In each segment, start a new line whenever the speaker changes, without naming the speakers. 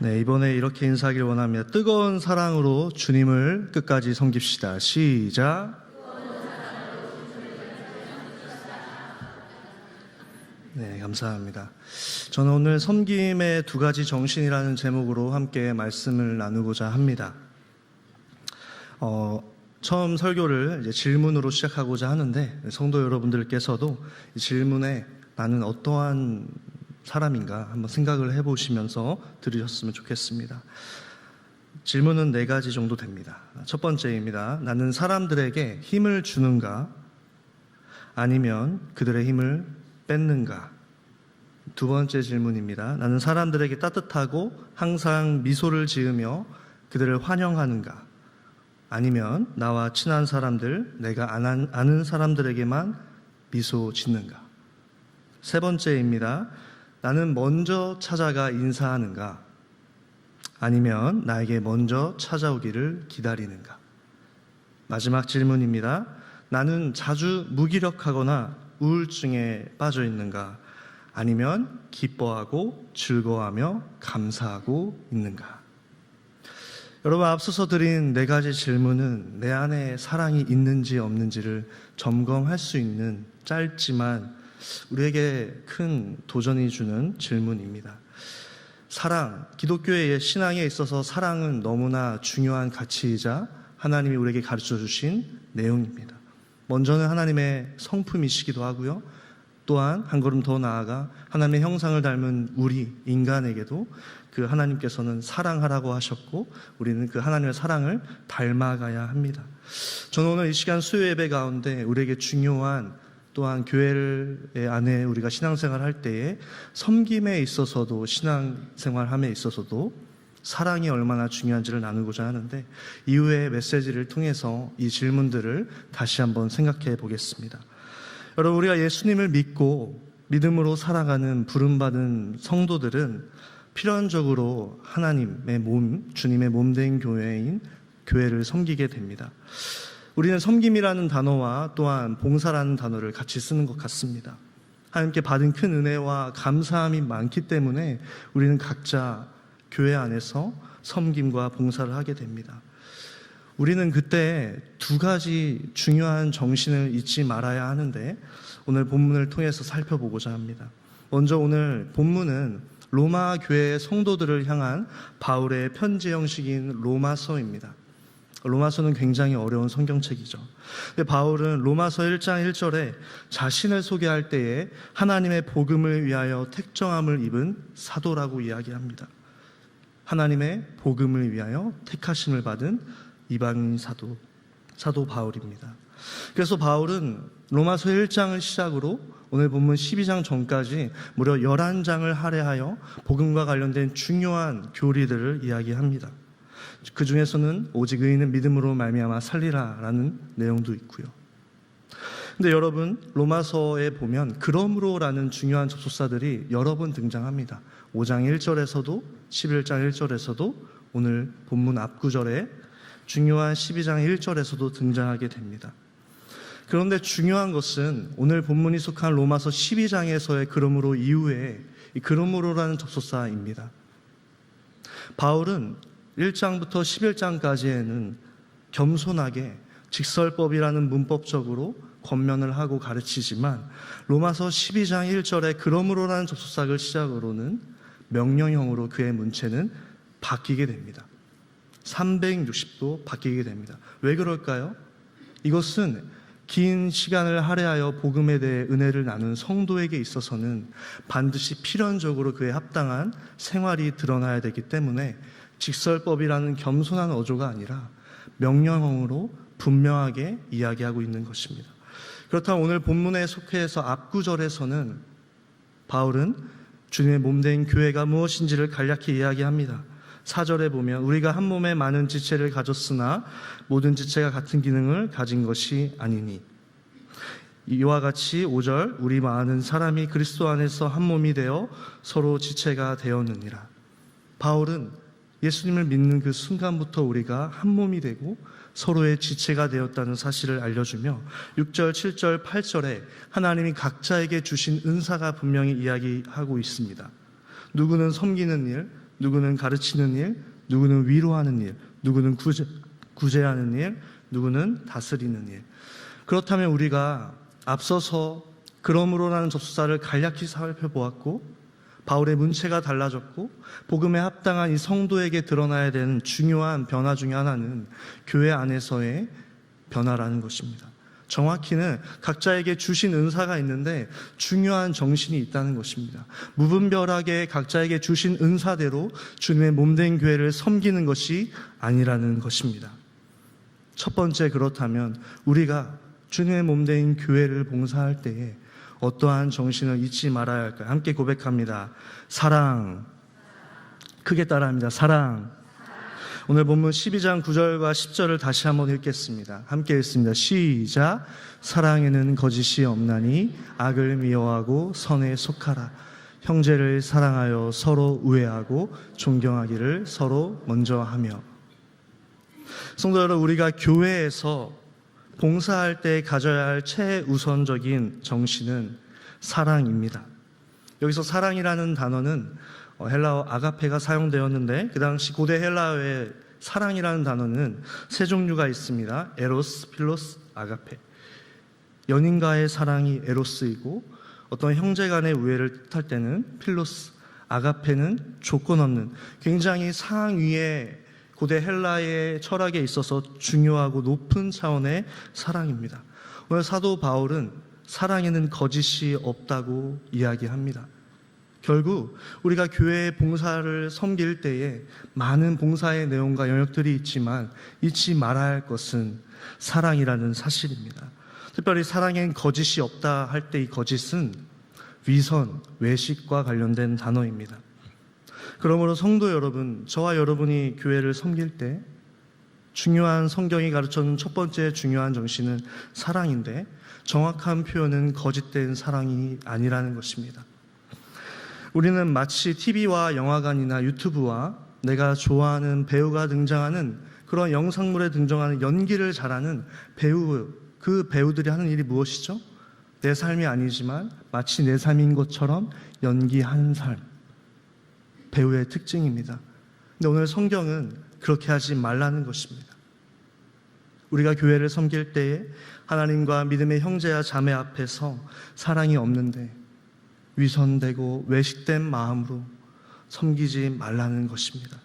네, 이번에 이렇게 인사하길 원합니다. 뜨거운 사랑으로 주님을 끝까지 섬깁시다. 시작. 네, 감사합니다. 저는 오늘 섬김의 두 가지 정신이라는 제목으로 함께 말씀을 나누고자 합니다. 처음 설교를 이제 질문으로 시작하고자 하는데, 성도 여러분들께서도 이 질문에 나는 어떠한 사람인가 한번 생각을 해보시면서 들으셨으면 좋겠습니다. 질문은 4가지 정도 됩니다. 첫 번째입니다. 나는 사람들에게 힘을 주는가? 아니면 그들의 힘을 뺏는가? 두 번째 질문입니다. 나는 사람들에게 따뜻하고 항상 미소를 지으며 그들을 환영하는가? 아니면 나와 친한 사람들, 내가 아는 사람들에게만 미소 짓는가? 세 번째입니다. 나는 먼저 찾아가 인사하는가? 아니면 나에게 먼저 찾아오기를 기다리는가? 마지막 질문입니다. 나는 자주 무기력하거나 우울증에 빠져 있는가? 아니면 기뻐하고 즐거워하며 감사하고 있는가? 여러분, 앞서서 드린 4가지 질문은 내 안에 사랑이 있는지 없는지를 점검할 수 있는 짧지만 우리에게 큰 도전이 주는 질문입니다. 사랑, 기독교의 신앙에 있어서 사랑은 너무나 중요한 가치이자 하나님이 우리에게 가르쳐 주신 내용입니다. 먼저는 하나님의 성품이시기도 하고요. 또한 한 걸음 더 나아가 하나님의 형상을 닮은 우리 인간에게도 그 하나님께서는 사랑하라고 하셨고 우리는 그 하나님의 사랑을 닮아가야 합니다. 저는 오늘 이 시간 수요 예배 가운데 우리에게 중요한 또한 교회 안에 우리가 신앙생활 할 때에 섬김에 있어서도 신앙생활함에 있어서도 사랑이 얼마나 중요한지를 나누고자 하는데 이후의 메시지를 통해서 이 질문들을 다시 한번 생각해 보겠습니다. 여러분, 우리가 예수님을 믿고 믿음으로 살아가는 부름받은 성도들은 필연적으로 하나님의 몸, 주님의 몸된 교회를 섬기게 됩니다. 우리는 섬김이라는 단어와 또한 봉사라는 단어를 같이 쓰는 것 같습니다. 하나님께 받은 큰 은혜와 감사함이 많기 때문에 우리는 각자 교회 안에서 섬김과 봉사를 하게 됩니다. 우리는 그때 2가지 중요한 정신을 잊지 말아야 하는데 오늘 본문을 통해서 살펴보고자 합니다. 먼저 오늘 본문은 로마 교회의 성도들을 향한 바울의 편지 형식인 로마서입니다. 로마서는 굉장히 어려운 성경책이죠. 근데 바울은 로마서 1장 1절에 자신을 소개할 때에 하나님의 복음을 위하여 택정함을 입은 사도라고 이야기합니다. 하나님의 복음을 위하여 택하심을 받은 이방인 사도 바울입니다. 그래서 바울은 로마서 1장을 시작으로 오늘 본문 12장 전까지 무려 11장을 할애하여 복음과 관련된 중요한 교리들을 이야기합니다. 그 중에서는 오직 의인은 믿음으로 말미암아 살리라라는 내용도 있고요. 근데 여러분, 로마서에 보면 그러므로라는 중요한 접속사들이 여러 번 등장합니다. 5장 1절에서도 11장 1절에서도 오늘 본문 앞구절에 중요한 12장 1절에서도 등장하게 됩니다. 그런데 중요한 것은 오늘 본문이 속한 로마서 12장에서의 그러므로 이후에 이 그러므로라는 접속사입니다. 바울은 1장부터 11장까지에는 겸손하게 직설법이라는 문법적으로 권면을 하고 가르치지만 로마서 12장 1절에 그러므로라는 접속사를 시작으로는 명령형으로 그의 문체는 바뀌게 됩니다. 360도 바뀌게 됩니다. 왜 그럴까요? 이것은 긴 시간을 할애하여 복음에 대해 은혜를 나눈 성도에게 있어서는 반드시 필연적으로 그에 합당한 생활이 드러나야 되기 때문에 직설법이라는 겸손한 어조가 아니라 명령형으로 분명하게 이야기하고 있는 것입니다. 그렇다면 오늘 본문에 속해서 앞구절에서는 바울은 주님의 몸된 교회가 무엇인지를 간략히 이야기합니다. 4절에 보면 우리가 한 몸에 많은 지체를 가졌으나 모든 지체가 같은 기능을 가진 것이 아니니 이와 같이 5절 우리 많은 사람이 그리스도 안에서 한 몸이 되어 서로 지체가 되었느니라. 바울은 예수님을 믿는 그 순간부터 우리가 한 몸이 되고 서로의 지체가 되었다는 사실을 알려주며 6절, 7절, 8절에 하나님이 각자에게 주신 은사가 분명히 이야기하고 있습니다. 누구는 섬기는 일, 누구는 가르치는 일, 누구는 위로하는 일, 누구는 구제하는 일, 누구는 다스리는 일. 그렇다면 우리가 앞서서 그러므로라는 접수사를 간략히 살펴보았고, 바울의 문체가 달라졌고 복음에 합당한 이 성도에게 드러나야 되는 중요한 변화 중에 하나는 교회 안에서의 변화라는 것입니다. 정확히는 각자에게 주신 은사가 있는데 중요한 정신이 있다는 것입니다. 무분별하게 각자에게 주신 은사대로 주님의 몸된 교회를 섬기는 것이 아니라는 것입니다. 첫 번째, 그렇다면 우리가 주님의 몸된 교회를 봉사할 때에 어떠한 정신을 잊지 말아야 할까요? 함께 고백합니다. 사랑. 크게 따라합니다. 사랑. 오늘 본문 12장 9절과 10절을 다시 한번 읽겠습니다. 함께 읽습니다. 시작. 사랑에는 거짓이 없나니 악을 미워하고 선에 속하라. 형제를 사랑하여 서로 우애하고 존경하기를 서로 먼저 하며. 성도 여러분, 우리가 교회에서 봉사할 때 가져야 할 최우선적인 정신은 사랑입니다. 여기서 사랑이라는 단어는 헬라어 아가페가 사용되었는데 그 당시 고대 헬라어의 사랑이라는 단어는 세 종류가 있습니다. 에로스, 필로스, 아가페. 연인과의 사랑이 에로스이고 어떤 형제 간의 우애를 뜻할 때는 필로스, 아가페는 조건 없는 굉장히 상위의 고대 헬라의 철학에 있어서 중요하고 높은 차원의 사랑입니다. 오늘 사도 바울은 사랑에는 거짓이 없다고 이야기합니다. 결국 우리가 교회의 봉사를 섬길 때에 많은 봉사의 내용과 영역들이 있지만 잊지 말아야 할 것은 사랑이라는 사실입니다. 특별히 사랑엔 거짓이 없다 할 때 이 거짓은 위선, 외식과 관련된 단어입니다. 그러므로 성도 여러분, 저와 여러분이 교회를 섬길 때 중요한 성경이 가르쳐주는 첫 번째 중요한 정신은 사랑인데 정확한 표현은 거짓된 사랑이 아니라는 것입니다. 우리는 마치 TV와 영화관이나 유튜브와 내가 좋아하는 배우가 등장하는 그런 영상물에 등장하는 연기를 잘하는 배우, 그 배우들이 하는 일이 무엇이죠? 내 삶이 아니지만 마치 내 삶인 것처럼 연기하는 삶. 배우의 특징입니다. 근데 오늘 성경은 그렇게 하지 말라는 것입니다. 우리가 교회를 섬길 때에 하나님과 믿음의 형제와 자매 앞에서 사랑이 없는데 위선되고 외식된 마음으로 섬기지 말라는 것입니다.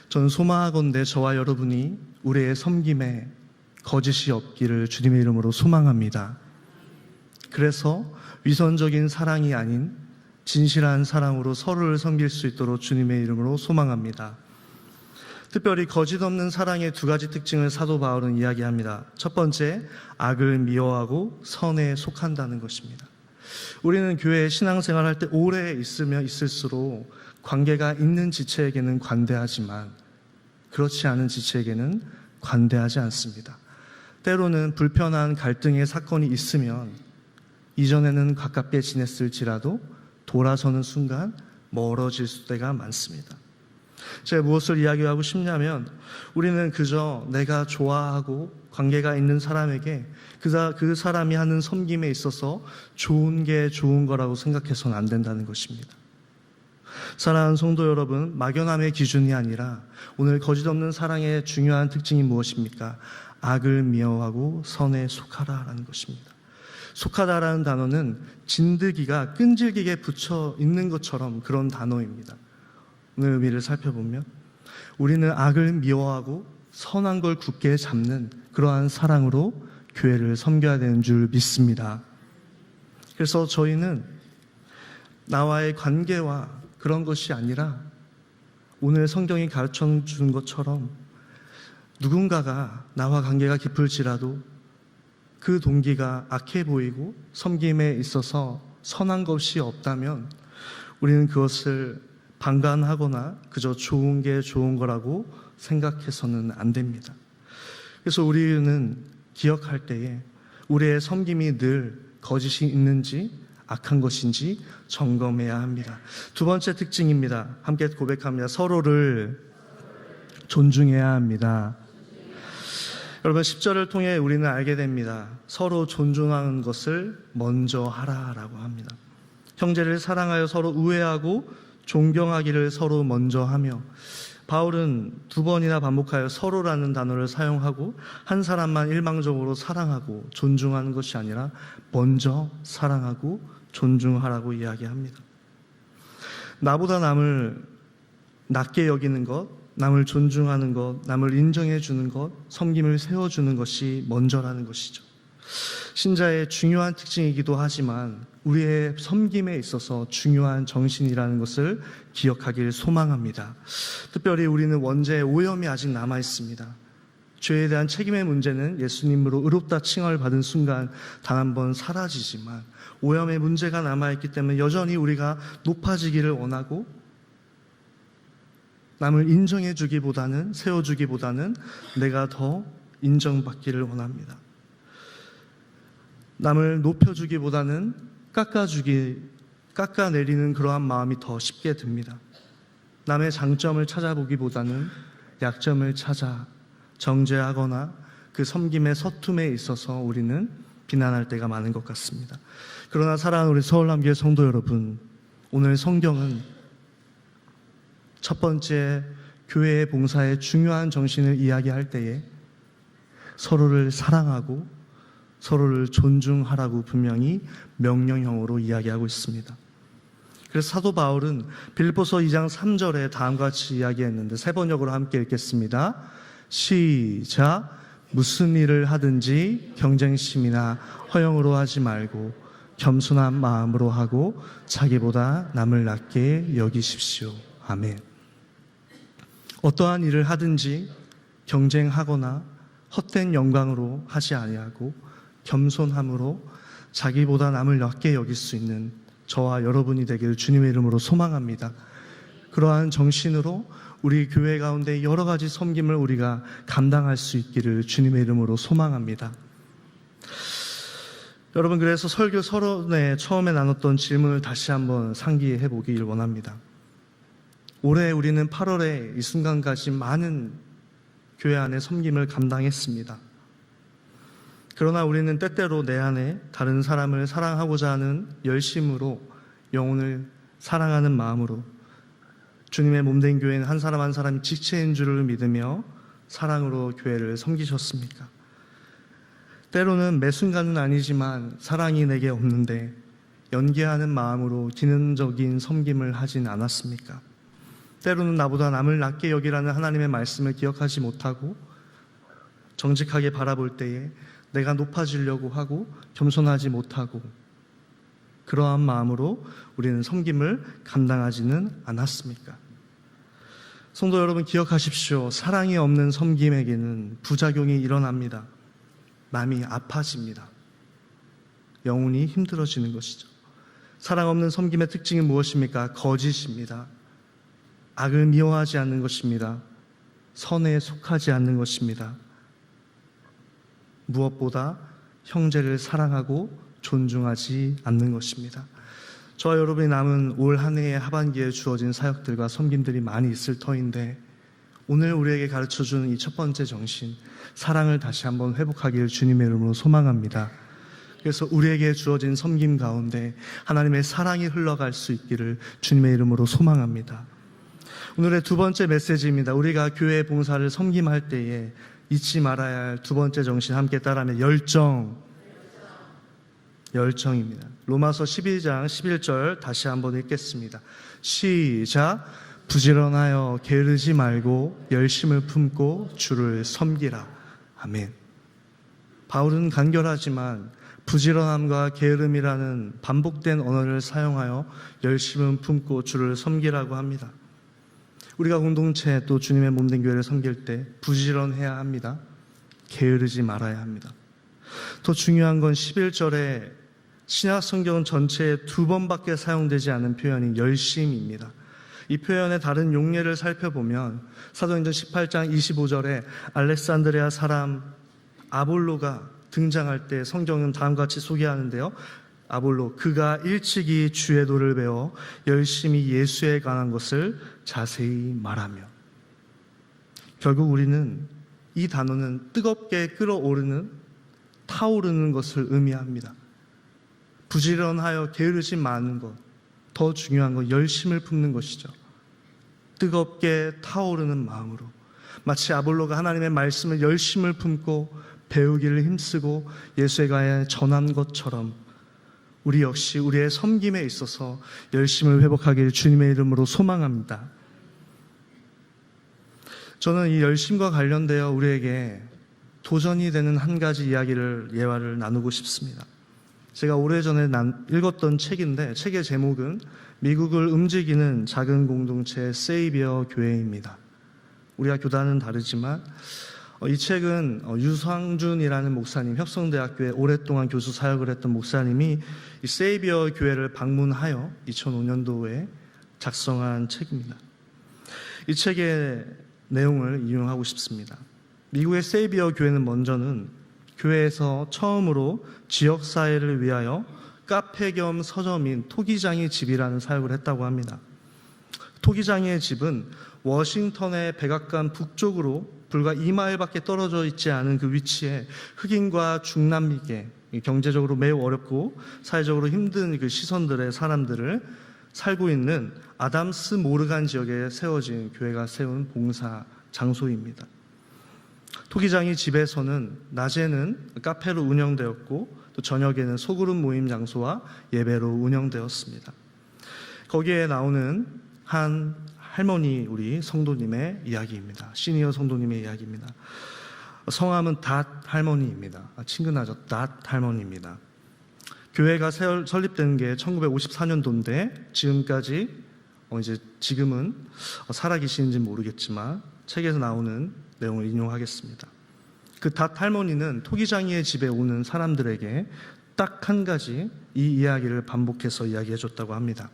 저는 소망하건대 저와 여러분이 우리의 섬김에 거짓이 없기를 주님의 이름으로 소망합니다. 그래서 위선적인 사랑이 아닌 진실한 사랑으로 서로를 섬길 수 있도록 주님의 이름으로 소망합니다. 특별히 거짓 없는 사랑의 두 가지 특징을 사도 바울은 이야기합니다. 첫 번째, 악을 미워하고 선에 속한다는 것입니다. 우리는 교회에 신앙생활 할 때 오래 있으면 있을수록 관계가 있는 지체에게는 관대하지만 그렇지 않은 지체에게는 관대하지 않습니다. 때로는 불편한 갈등의 사건이 있으면 이전에는 가깝게 지냈을지라도 돌아서는 순간 멀어질 때가 많습니다. 제가 무엇을 이야기하고 싶냐면 우리는 그저 내가 좋아하고 관계가 있는 사람에게 그 사람이 하는 섬김에 있어서 좋은 게 좋은 거라고 생각해서는 안 된다는 것입니다. 사랑하는 성도 여러분, 막연함의 기준이 아니라 오늘 거짓 없는 사랑의 중요한 특징이 무엇입니까? 악을 미워하고 선에 속하라라는 것입니다. 속하다라는 단어는 진드기가 끈질기게 붙여 있는 것처럼 그런 단어입니다. 오늘 의미를 살펴보면 우리는 악을 미워하고 선한 걸 굳게 잡는 그러한 사랑으로 교회를 섬겨야 되는 줄 믿습니다. 그래서 저희는 나와의 관계와 그런 것이 아니라 오늘 성경이 가르쳐 준 것처럼 누군가가 나와 관계가 깊을지라도 그 동기가 악해 보이고 섬김에 있어서 선한 것이 없다면 우리는 그것을 방관하거나 그저 좋은 게 좋은 거라고 생각해서는 안 됩니다. 그래서 우리는 기억할 때에 우리의 섬김이 늘 거짓이 있는지 악한 것인지 점검해야 합니다. 두 번째 특징입니다. 함께 고백합니다. 서로를 존중해야 합니다. 여러분 10절을 통해 우리는 알게 됩니다. 서로 존중하는 것을 먼저 하라라고 합니다. 형제를 사랑하여 서로 우애하고 존경하기를 서로 먼저 하며, 바울은 두 번이나 반복하여 서로라는 단어를 사용하고 한 사람만 일방적으로 사랑하고 존중하는 것이 아니라 먼저 사랑하고 존중하라고 이야기합니다. 나보다 남을 낮게 여기는 것, 남을 존중하는 것, 남을 인정해 주는 것, 섬김을 세워주는 것이 먼저라는 것이죠. 신자의 중요한 특징이기도 하지만 우리의 섬김에 있어서 중요한 정신이라는 것을 기억하길 소망합니다. 특별히 우리는 원죄의 오염이 아직 남아 있습니다. 죄에 대한 책임의 문제는 예수님으로 의롭다 칭함을 받은 순간 단 한 번 사라지지만, 오염의 문제가 남아있기 때문에 여전히 우리가 높아지기를 원하고, 남을 인정해 주기보다는, 세워주기보다는 내가 더 인정받기를 원합니다. 남을 높여주기보다는 깎아내리는 그러한 마음이 더 쉽게 듭니다. 남의 장점을 찾아보기보다는 약점을 찾아 정죄하거나 그 섬김의 서툼에 있어서 우리는 비난할 때가 많은 것 같습니다. 그러나 사랑하는 우리 서울남교회 성도 여러분, 오늘 성경은 첫 번째 교회의 봉사의 중요한 정신을 이야기할 때에 서로를 사랑하고 서로를 존중하라고 분명히 명령형으로 이야기하고 있습니다. 그래서 사도 바울은 빌립보서 2장 3절에 다음과 같이 이야기했는데, 세 번역으로 함께 읽겠습니다. 시작. 무슨 일을 하든지 경쟁심이나 허영으로 하지 말고 겸손한 마음으로 하고 자기보다 남을 낮게 여기십시오. 아멘. 어떠한 일을 하든지 경쟁하거나 헛된 영광으로 하지 아니하고 겸손함으로 자기보다 남을 낮게 여길 수 있는 저와 여러분이 되기를 주님의 이름으로 소망합니다. 그러한 정신으로 우리 교회 가운데 여러 가지 섬김을 우리가 감당할 수 있기를 주님의 이름으로 소망합니다. 여러분, 그래서 설교 서론에 처음에 나눴던 질문을 다시 한번 상기해 보길 원합니다. 올해 우리는 8월에 이 순간까지 많은 교회 안에 섬김을 감당했습니다. 그러나 우리는 때때로 내 안에 다른 사람을 사랑하고자 하는 열심으로, 영혼을 사랑하는 마음으로 주님의 몸된 교회는 한 사람 한 사람이 직체인 줄을 믿으며 사랑으로 교회를 섬기셨습니까? 때로는 매 순간은 아니지만 사랑이 내게 없는데 연계하는 마음으로 기능적인 섬김을 하진 않았습니까? 때로는 나보다 남을 낮게 여기라는 하나님의 말씀을 기억하지 못하고 정직하게 바라볼 때에 내가 높아지려고 하고 겸손하지 못하고, 그러한 마음으로 우리는 섬김을 감당하지는 않았습니까? 성도 여러분, 기억하십시오. 사랑이 없는 섬김에게는 부작용이 일어납니다. 마음이 아파집니다. 영혼이 힘들어지는 것이죠. 사랑 없는 섬김의 특징은 무엇입니까? 거짓입니다. 악을 미워하지 않는 것입니다. 선에 속하지 않는 것입니다. 무엇보다 형제를 사랑하고 존중하지 않는 것입니다. 저와 여러분이 남은 올 한 해의 하반기에 주어진 사역들과 섬김들이 많이 있을 터인데, 오늘 우리에게 가르쳐주는 이 첫 번째 정신, 사랑을 다시 한번 회복하기를 주님의 이름으로 소망합니다. 그래서 우리에게 주어진 섬김 가운데 하나님의 사랑이 흘러갈 수 있기를 주님의 이름으로 소망합니다. 오늘의 두 번째 메시지입니다. 우리가 교회 봉사를 섬김할 때에 잊지 말아야 할 두 번째 정신, 함께 따라하면 열정입니다. 로마서 12장 11절 다시 한번 읽겠습니다. 시작. 부지런하여 게으르지 말고 열심을 품고 주를 섬기라. 아멘. 바울은 간결하지만 부지런함과 게으름이라는 반복된 언어를 사용하여 열심을 품고 주를 섬기라고 합니다. 우리가 공동체 또 주님의 몸된 교회를 섬길 때 부지런해야 합니다. 게으르지 말아야 합니다. 더 중요한 건 11절에 신약 성경 전체에 2번밖에 사용되지 않은 표현인 열심입니다. 이 표현의 다른 용례를 살펴보면 사도행전 18장 25절에 알렉산드리아 사람 아볼로가 등장할 때 성경은 다음과 같이 소개하는데요. 아볼로, 그가 일찍이 주의 도를 배워 열심히 예수에 관한 것을 자세히 말하며. 결국 우리는 이 단어는 뜨겁게 끓어오르는, 타오르는 것을 의미합니다. 부지런하여 게으르지 마는 것, 더 중요한 건 열심을 품는 것이죠. 뜨겁게 타오르는 마음으로, 마치 아볼로가 하나님의 말씀을 열심을 품고 배우기를 힘쓰고 예수에 가야 전한 것처럼 우리 역시 우리의 섬김에 있어서 열심을 회복하기를 주님의 이름으로 소망합니다. 저는 이 열심과 관련되어 우리에게 도전이 되는 한 가지 예화를 나누고 싶습니다. 제가 오래전에 읽었던 책인데, 책의 제목은 미국을 움직이는 작은 공동체 세이비어 교회입니다. 우리가 교단은 다르지만 이 책은 유상준이라는 목사님, 협성대학교에 오랫동안 교수 사역을 했던 목사님이 이 세이비어 교회를 방문하여 2005년도에 작성한 책입니다. 이 책의 내용을 인용하고 싶습니다. 미국의 세이비어 교회는 먼저는 교회에서 처음으로 지역사회를 위하여 카페 겸 서점인 토기장의 집이라는 사역을 했다고 합니다. 토기장의 집은 워싱턴의 백악관 북쪽으로 불과 2마일밖에 떨어져 있지 않은 그 위치에 흑인과 중남미계, 경제적으로 매우 어렵고 사회적으로 힘든 그 시선들의 사람들을 살고 있는 아담스 모르간 지역에 세워진 교회가 세운 봉사 장소입니다. 토기장의 집에서는 낮에는 카페로 운영되었고 또 저녁에는 소그룹 모임 장소와 예배로 운영되었습니다. 거기에 나오는 한 할머니, 우리 성도님의 이야기입니다. 시니어 성도님의 이야기입니다. 성함은 닷 할머니입니다. 친근하죠. 닷 할머니입니다. 교회가 설립된 게 1954년도인데 지금은 살아계시는지 모르겠지만 책에서 나오는 내용을 인용하겠습니다. 그 닷 할머니는 토기장이의 집에 오는 사람들에게 딱 한 가지 이 이야기를 반복해서 이야기해 줬다고 합니다.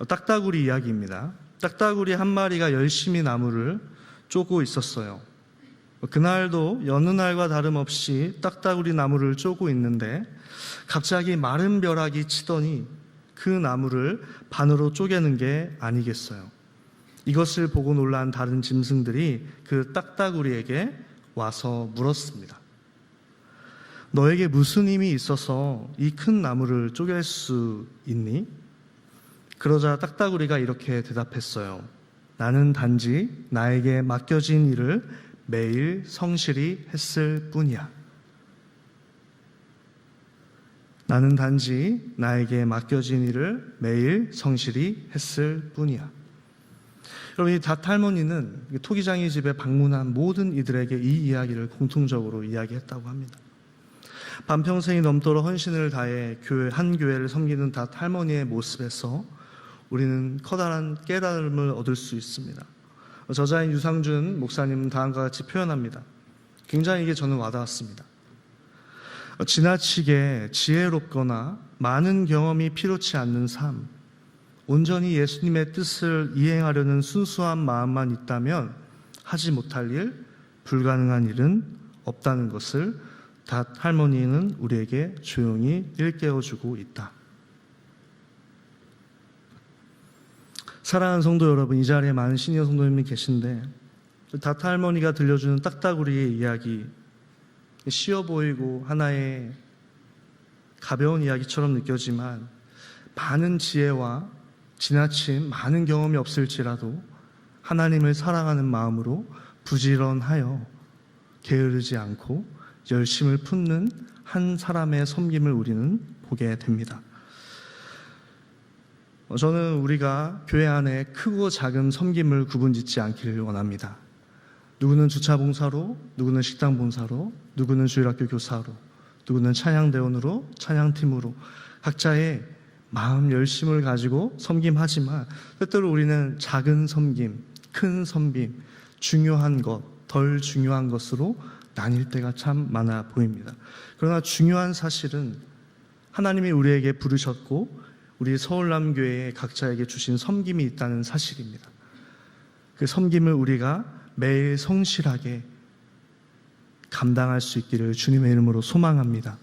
딱따구리 이야기입니다. 딱따구리 한 마리가 열심히 나무를 쪼고 있었어요. 그날도 여느 날과 다름없이 딱따구리 나무를 쪼고 있는데 갑자기 마른 벼락이 치더니 그 나무를 반으로 쪼개는 게 아니겠어요. 이것을 보고 놀란 다른 짐승들이 그 딱따구리에게 와서 물었습니다. 너에게 무슨 힘이 있어서 이 큰 나무를 쪼갤 수 있니? 그러자 딱따구리가 이렇게 대답했어요. 나는 단지 나에게 맡겨진 일을 매일 성실히 했을 뿐이야. 나는 단지 나에게 맡겨진 일을 매일 성실히 했을 뿐이야. 여러분, 이 닷 할머니는 토기장의 집에 방문한 모든 이들에게 이 이야기를 공통적으로 이야기했다고 합니다. 반평생이 넘도록 헌신을 다해 한 교회를 섬기는 닷 할머니의 모습에서 우리는 커다란 깨달음을 얻을 수 있습니다. 저자인 유상준 목사님은 다음과 같이 표현합니다. 굉장히 이게 저는 와닿았습니다. 지나치게 지혜롭거나 많은 경험이 필요치 않는 삶, 온전히 예수님의 뜻을 이행하려는 순수한 마음만 있다면 하지 못할 일, 불가능한 일은 없다는 것을 닷 할머니는 우리에게 조용히 일깨워주고 있다. 사랑하는 성도 여러분, 이 자리에 많은 시니어 성도님이 계신데 닷 할머니가 들려주는 딱따구리의 이야기, 쉬워 보이고 하나의 가벼운 이야기처럼 느껴지만 많은 지혜와 지나친 많은 경험이 없을지라도 하나님을 사랑하는 마음으로 부지런하여 게으르지 않고 열심을 품는 한 사람의 섬김을 우리는 보게 됩니다. 저는 우리가 교회 안에 크고 작은 섬김을 구분짓지 않기를 원합니다. 누구는 주차 봉사로, 누구는 식당 봉사로, 누구는 주일학교 교사로, 누구는 찬양대원으로, 찬양팀으로 각자의 마음 열심을 가지고 섬김하지만 때때로 우리는 작은 섬김, 큰 섬김, 중요한 것, 덜 중요한 것으로 나뉠 때가 참 많아 보입니다. 그러나 중요한 사실은 하나님이 우리에게 부르셨고 우리 서울남교회에 각자에게 주신 섬김이 있다는 사실입니다. 그 섬김을 우리가 매일 성실하게 감당할 수 있기를 주님의 이름으로 소망합니다.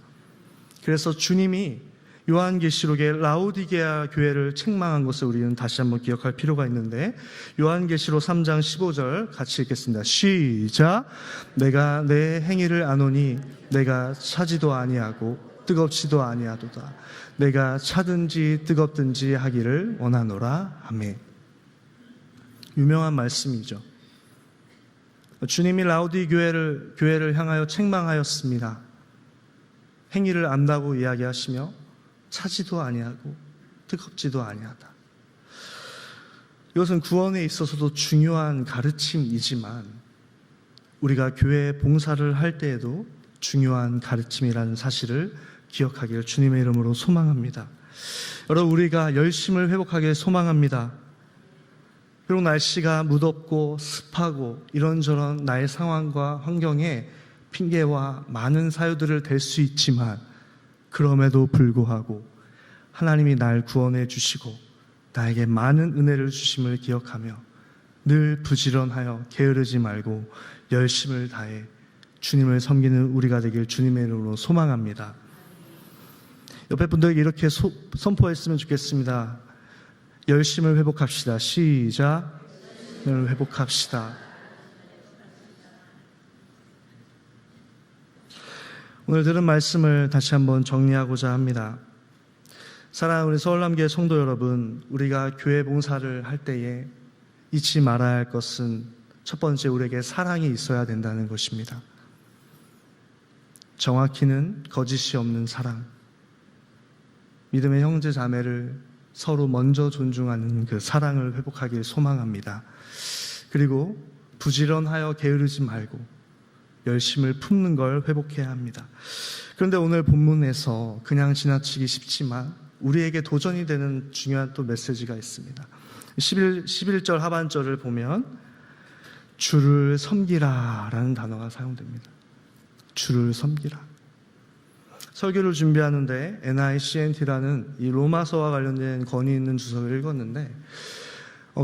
그래서 주님이 요한계시록의 라오디게아 교회를 책망한 것을 우리는 다시 한번 기억할 필요가 있는데, 요한계시록 3장 15절 같이 읽겠습니다. 시작. 내가 내 행위를 아노니 내가 차지도 아니하고 뜨겁지도 아니하도다. 내가 차든지 뜨겁든지 하기를 원하노라. 아멘. 유명한 말씀이죠. 주님이 라우디 교회를 향하여 책망하였습니다. 행위를 안다고 이야기하시며 차지도 아니하고 뜨겁지도 아니하다. 이것은 구원에 있어서도 중요한 가르침이지만 우리가 교회 봉사를 할 때에도 중요한 가르침이라는 사실을 기억하기를 주님의 이름으로 소망합니다. 여러분, 우리가 열심을 회복하길 소망합니다. 그리고 날씨가 무덥고 습하고 이런저런 나의 상황과 환경에 핑계와 많은 사유들을 댈 수 있지만 그럼에도 불구하고 하나님이 날 구원해 주시고 나에게 많은 은혜를 주심을 기억하며 늘 부지런하여 게으르지 말고 열심을 다해 주님을 섬기는 우리가 되길 주님의 이름으로 소망합니다. 옆에 분들에게 이렇게 선포했으면 좋겠습니다. 열심을 회복합시다. 시작. 열심을 회복합시다. 오늘 들은 말씀을 다시 한번 정리하고자 합니다. 사랑하는 우리 서울남교회 성도 여러분, 우리가 교회 봉사를 할 때에 잊지 말아야 할 것은 첫 번째, 우리에게 사랑이 있어야 된다는 것입니다. 정확히는 거짓이 없는 사랑. 믿음의 형제 자매를 서로 먼저 존중하는 그 사랑을 회복하길 소망합니다. 그리고 부지런하여 게으르지 말고 열심을 품는 걸 회복해야 합니다. 그런데 오늘 본문에서 그냥 지나치기 쉽지만 우리에게 도전이 되는 중요한 또 메시지가 있습니다. 11절 하반절을 보면 주를 섬기라 라는 단어가 사용됩니다. 주를 섬기라. 설교를 준비하는데 NICNT라는 이 로마서와 관련된 권위 있는 주석을 읽었는데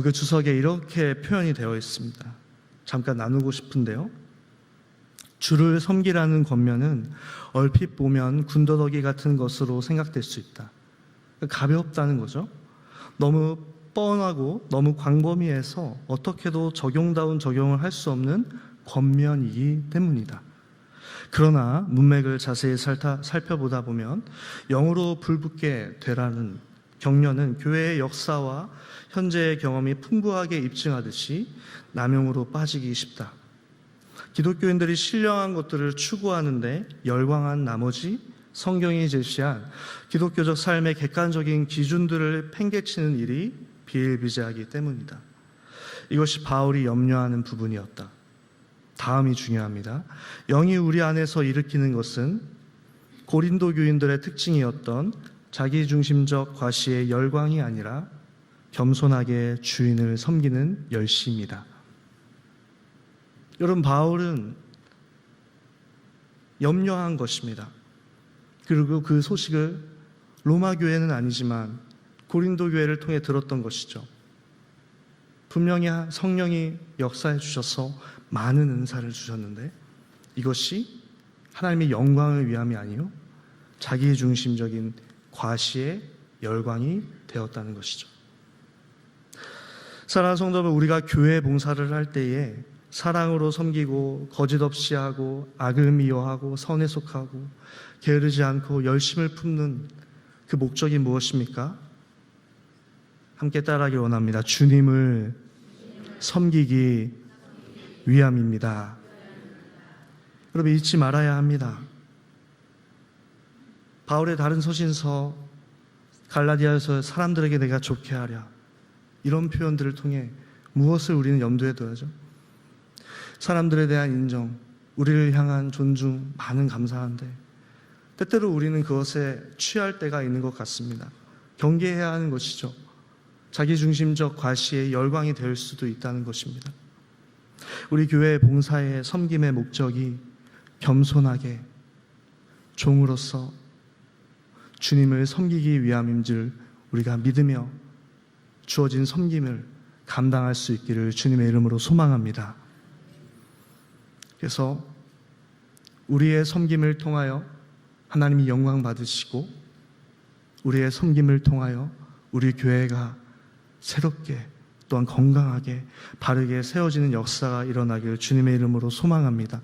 그 주석에 이렇게 표현이 되어 있습니다. 잠깐 나누고 싶은데요. 주를 섬기라는 권면은 얼핏 보면 군더더기 같은 것으로 생각될 수 있다. 가볍다는 거죠. 너무 뻔하고 너무 광범위해서 어떻게도 적용다운 적용을 할 수 없는 권면이기 때문이다. 그러나 문맥을 자세히 살펴보다 보면 영으로 불붙게 되라는 격려는 교회의 역사와 현재의 경험이 풍부하게 입증하듯이 남용으로 빠지기 쉽다. 기독교인들이 신령한 것들을 추구하는데 열광한 나머지 성경이 제시한 기독교적 삶의 객관적인 기준들을 팽개치는 일이 비일비재하기 때문이다. 이것이 바울이 염려하는 부분이었다. 다음이 중요합니다. 영이 우리 안에서 일으키는 것은 고린도 교인들의 특징이었던 자기중심적 과시의 열광이 아니라 겸손하게 주인을 섬기는 열심이다. 여러분, 바울은 염려한 것입니다. 그리고 그 소식을 로마 교회는 아니지만 고린도 교회를 통해 들었던 것이죠. 분명히 성령이 역사해 주셔서 많은 은사를 주셨는데 이것이 하나님의 영광을 위함이 아니요 자기중심적인 과시의 열광이 되었다는 것이죠. 사랑하는 성도들, 우리가 교회 봉사를 할 때에 사랑으로 섬기고 거짓 없이 하고 악을 미워하고 선에 속하고 게으르지 않고 열심을 품는 그 목적이 무엇입니까? 함께 따라하기 원합니다. 주님을 섬기기 위함입니다. 여러분, 잊지 말아야 합니다. 바울의 다른 서신서 갈라디아에서 사람들에게 내가 좋게 하랴, 이런 표현들을 통해 무엇을 우리는 염두에 둬야죠? 사람들에 대한 인정, 우리를 향한 존중, 많은 감사한데 때때로 우리는 그것에 취할 때가 있는 것 같습니다. 경계해야 하는 것이죠. 자기중심적 과시의 열광이 될 수도 있다는 것입니다. 우리 교회의 봉사의 섬김의 목적이 겸손하게 종으로서 주님을 섬기기 위함인 줄 우리가 믿으며 주어진 섬김을 감당할 수 있기를 주님의 이름으로 소망합니다. 그래서 우리의 섬김을 통하여 하나님이 영광 받으시고 우리의 섬김을 통하여 우리 교회가 새롭게 또한 건강하게 바르게 세워지는 역사가 일어나기를 주님의 이름으로 소망합니다.